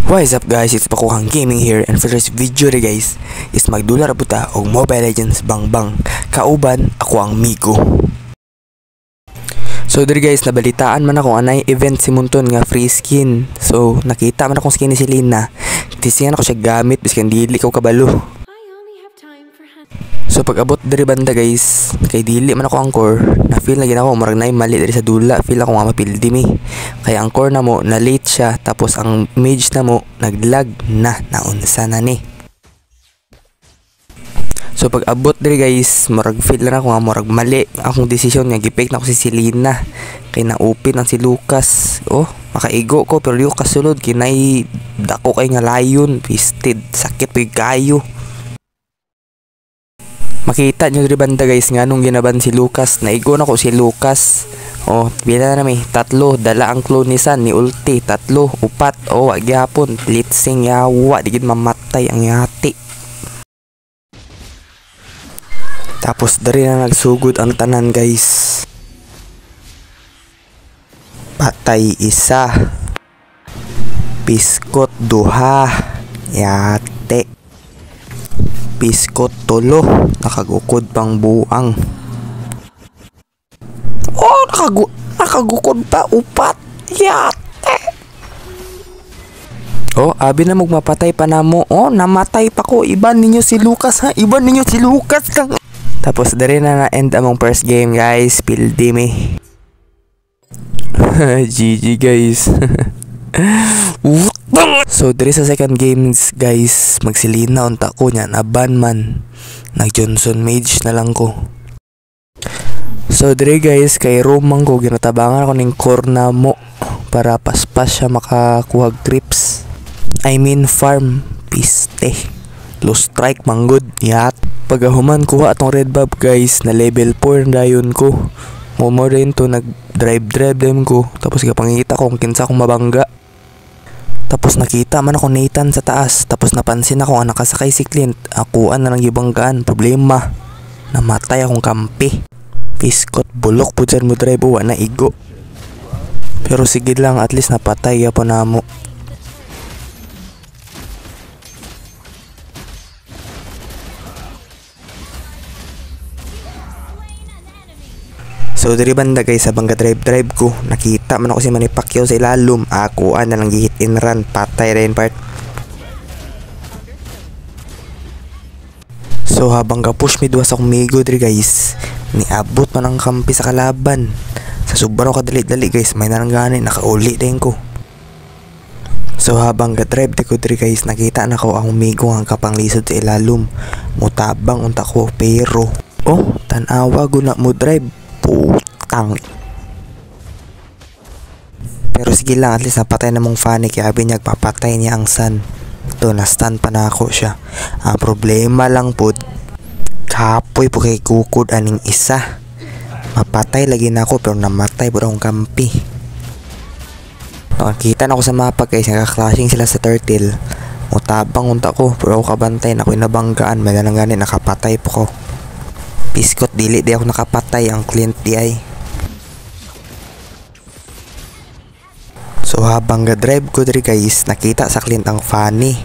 What is up guys, it's Pakuhang Gaming here, and for this video guys is magdula ra buta og Mobile Legends Bangbang. Kauban ako ang Migo. So diri guys, nabalitaan man ako anay event si Munton nga free skin. So nakita man akong skin ni Selena. Tisingan ako siya gamit biskan dili ko kabalo. So pag abot diri banda guys, kay dili man ako angkor, na feel na ginako murag nay mali diri sa dula, feel ako nga mapildi mi. Kaya angkor na mo na late siya, tapos ang mage na mo naglag na naunsa na ni. So pag abot diri guys, murag feel na ako nga murag mali akong desisyon nga gipik na ako si Selena. Kay naupin ang si Lucas. Oh, makaigo ko pero Lucas sulod kinay dako kay nga layon, twisted, sakit pig kayo. Makita nyo diri banda guys nga nung ginaban si Lucas, naigo na ko si Lucas. Oh, bila na may tatlo, dala ang clone ni San ni ulti, tatlo, upat, oh, agyapon, blitzing yawa, digid mamatay ang yati. Tapos dari na nagsugod ang tanan guys. Patay isa, biskot duha, yate. Biskot tulo, nakagukod pang buang. Oh, nakagukod pa, upat, yate. Oh, abi na magmapatay pa na mo. Oh, namatay pa ko. Iban ninyo si Lucas ha, iban ninyo si Lucas lang. Tapos dari na na-end among first game guys, pildi mi. GG guys. So diri sa second games guys, magsilina unta ko nya naban man. Nag Johnson Mage na lang ko. So diri guys, kay Romang ko ginatabangan ako ning core na mo para paspas siya makakuha grips. I mean farm piste. Low strike manggod yat. Pagahuman kuha atong red buff guys, na level 4 dayon ko. Mo rin to nag drive dem ko. Tapos kapangita ko kung kinsa akong mabangga. Tapos nakita man ako Nathan sa taas. Tapos napansin ako nga nakasakay si Clint. Akuan na lang gibanggaan. Problema, namatay akong kampi. Piskot bulok po dyan mo drive. Uwa na igo. Pero sige lang, at least napatay ya po na mo. So diri banda guys, habang drive ko, nakita man ako si Manny Pacquiao sa ilalom. Akuan na lang gihit and run, patay rin part. So habang ka-push mid was akong Migo diri guys, niabot man ang kampi sa kalaban. Sa sobrang kadali-dali guys, may narangganin, nakauli din ko. So habang ka-drive ko diri guys, nakita na ko ang Migo ang kapanglisod sa ilalom. Mutabang unta ko pero oh, tanawa guna mo drive. Putang. Pero sige lang, at least napatay na mong Fanny. Kaya binyag papatay niya ang Sun. Ito, na-stun pa na ako siya. Ang problema lang po, kapoy po kay kukod aning isa. Mapatay lagi na ako pero namatay po akong kampi. Nakakita na ako sa mapa guys, nagka-clashing sila sa turtle. Mutabang unta ko pero ako kabantay na ako inabanggaan. May ganang ganin, nakapatay po ko. Piskot dili di ako nakapatay, ang Clint di ay. So habang ga-drive ko diri guys, nakita sa Clint ang Fanny.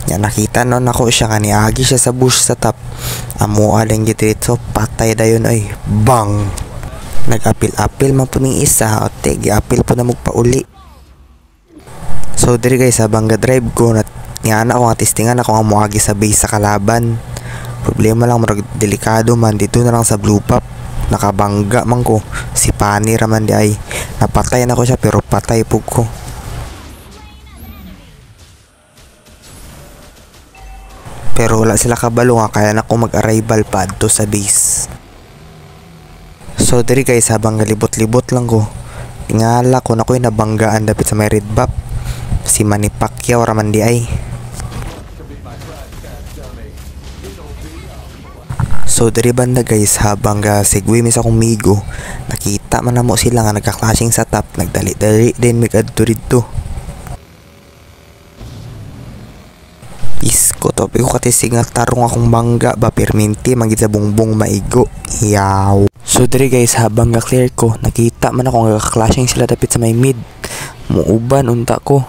Nya nakita noon ako siya kaniagi siya sa bush sa top. Amo aling gitritso, patay dayon ay. Bang. Nag-apil man po ning isa, o gi-apil po na magpauli. So diri guys, habang ga-drive ko nga ako nga testingan ako nga moagi sa base sa kalaban. Problema lang, marag delikado man. Dito na lang sa blue pop, nakabangga man ko. Si Fanny raman di ay. Napatay na ko siya pero patay po ko. Pero wala sila kabalo nga, kaya na ko mag-arrival pa to sa base. So diri guys, habang galibot-libot lang ko, tingala ko na ko yung nabanggaan dapit sa may red buff. Si Manny Pacquiao raman di ay. So diri banda guys, habang segway mi sa akong Migo, nakita man namo sila nga nagka-clashing sa top. Nagdali-dali din mig adto dito. Isko to, ko katisig nga tarong akong bangga ba perminti magid sa bungbong maigo. Yaw. So diri guys, habang ga-clear ko, nakita man ako nga nagka-clashing sila dapit sa may mid. Muuban unta ko.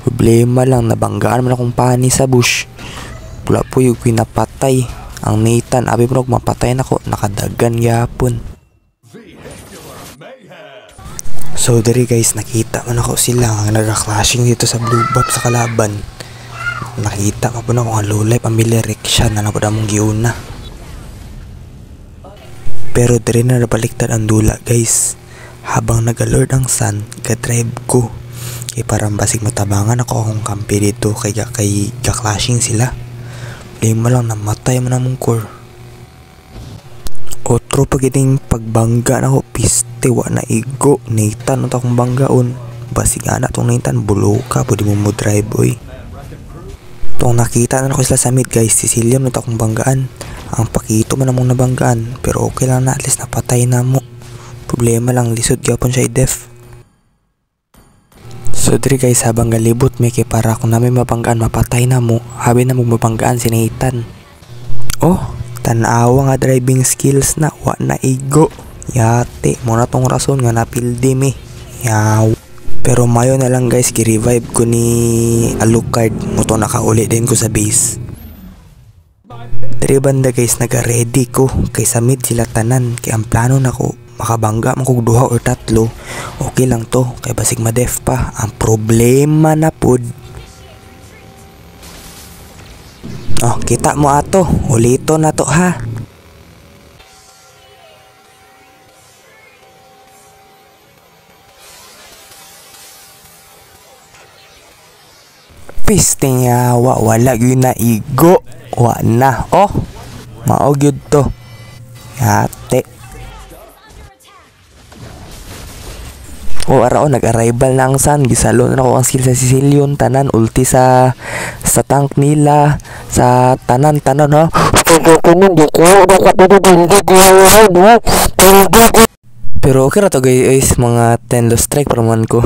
Problema lang, nabanggaan man akong pani sa bush. Wala po yung pinapatay. Ang Nathan, abi mo mapatay na ko, nakadagan yapon. So diri guys, nakita man ako sila ang nagka-clashing dito sa blue buff sa kalaban. Nakita ka po na kung ang low life, pamilya Reksha na po na mong giuna. Pero diri na nabaliktad ang dula guys. Habang nag-alert ang sun, ka-drive ko. Parang basig matabangan ako akong kampi dito kaya ka-clashing sila. Lima lang namatay mo na mong core. Otro pagiting pagbangga na ako, piste wa na igo. Nathan unta akong banggaon. Basig anak tong Nathan, bulo ka, pwede mo drive oy. Tong nakita na ako sila sa mid guys, si Cilium unta akong banggaan. Ang pakito man namong nabanggaan, pero okay lang na, at least napatay na mo. Problema lang, lisod gyapon siya i-def. So diri guys, habang galibot may kay para kung namin mabanggaan mapatay na mo, habi na mong mabanggaan si Nathan. Oh, tanawa nga driving skills na, wa na igo. Yate, muna tong rason nga napildi mi. Yaw. Pero mayo na lang guys, gi-revive ko ni Alucard. Muto nakauli din ko sa base. Diri banda guys, naga-ready ko. Kay sa mid sila tanan, kay ang plano na ko makabangga man kog 2 or 3, okay lang to, kay basig ma-def pa. Ang problema na pud, oh, kita mo ato, ulito na to ha. Piste nga, wala yun na igo, wa na, oh, maog yun to. Yate. O araw nag-arrival na ang sun, gisalo na ako ang skill sa Sicilian, tanan ulti sa tank nila, sa tanan ha. Pero okay ra to guys, mga 10 lost strike para man ko.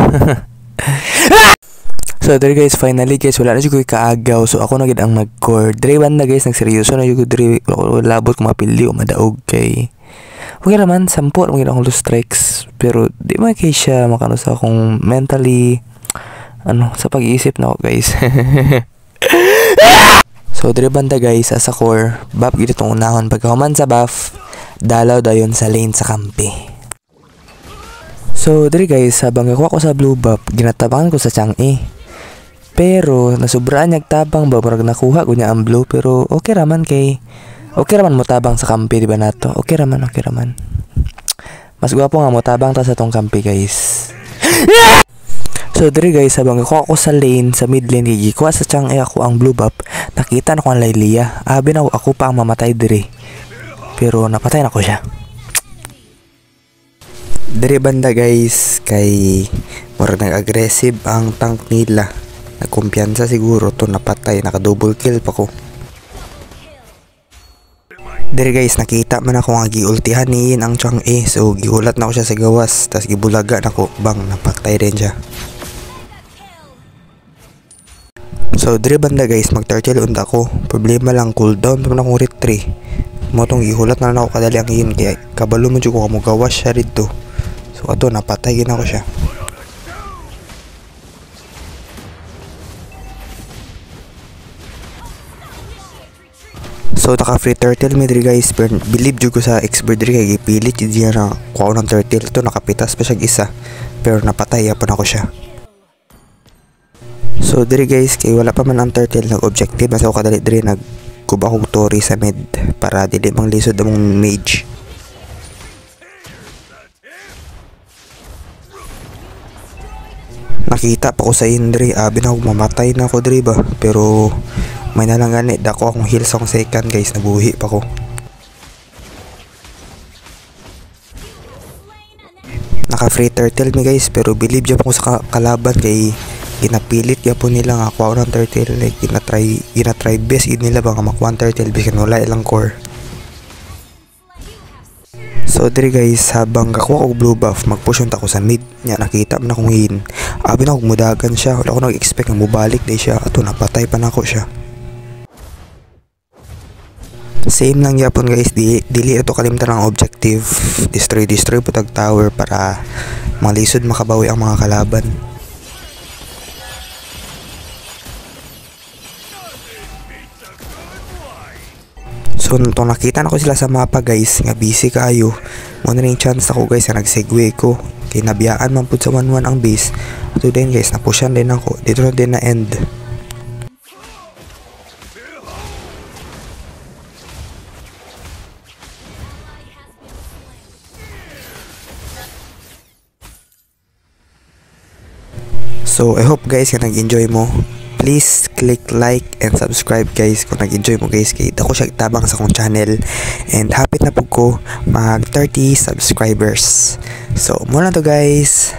So there guys, finally guys, wala na siya ko kaagaw. So ako na gid ang mag-core. Dre banda guys, nagseryoso na yung dre, labot ko mapili o madaog kay. Okay naman, 10 mga akong lost strikes. Pero di man kay siya makano sa akong mentally, sa pag-iisip na ako guys. So dre banda guys, as a core, buff gid itong unahon. Pagkahuman sa buff, dalaw dayon sa lane sa kampi. So dre guys, habang ako sa blue buff, ginatabangan ko sa Chang'e. Pero nasubraan niyag tabang ba, parang nakuha ko niya ang blue. Pero okay raman kay, okay raman mo tabang sa kampi, di ba nato? Okay raman. Mas gwapo nga mo tabang ta sa tong kampi guys. So diri guys, habang ako sa lane, sa mid lane, gigikuha sa Chang'e ako ang blue buff. Nakita na ko ang Lailia. Abi na ako pa ang mamatay diri. Pero napatay na ko siya. Diri banda guys, kay murag nag-aggressive ang tank nila. Nagkumpiyansa siguro to, napatay, naka-double kill pa ko. Dere guys, nakita man ako nga giultihan niyin ang Chang'e. So giulat na ko siya sa gawas, tas gibulaga na ko, bang napatay rin siya. So dere banda guys, mag-turtle unta ko. Problema lang, cooldown pa man akong retry. Motong gihulat na ako kadali ang iyon, kaya kabalo mo jud ko mo gawas siya rito. So ato, napatay gina ko siya. So naka free turtle mi diri guys, pero believe jud ko sa expert diri kay gipilit jud niya na kuha ng turtle to, nakapitas pa siya isa, pero napatay pa ako siya. So diri guys, kay wala pa man ang turtle, nag-objective mas ako kadali diri, nagkuba kong Tori sa mid para dili mang lisod among mage. Nakita pa ko sa Indri, abi na ako, mamatay na ako diri ba, pero may nalang gani, dako akong heal sa second guys, nabuhi pa ko. Naka free turtle mi guys, pero believe dyan po sa kalaban kay ginapilit ya po nila nga kuha ng turtle, like ginatry best nila ba nga makuha ng turtle bisan wala ilang core. So diri guys, habang kakuha ko blue buff, mag-push ko sa mid nya, nakita man akong win. Abi na ako mudagan siya, wala ko nag-expect na mubalik day siya, ato napatay pa na ako siya. Same lang yapon guys, dili ito kalimtan ang objective, destroy putag tower para malisod makabawi ang mga kalaban. So nung nakita na ko sila sa mapa guys, nga busy kaayo, mo na rin chance ako guys na nag-segue ko. Kay nabiyaan man pud sa 1-1 ang base. Ato din guys, napusyan din ako. Dito na din na end. So I hope guys na nag-enjoy mo. Please click like and subscribe guys kung nag-enjoy mo guys, kay ako siya itabang sa akong channel and hapit na po ko mag 30 subscribers. So muna to guys,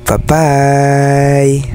bye bye.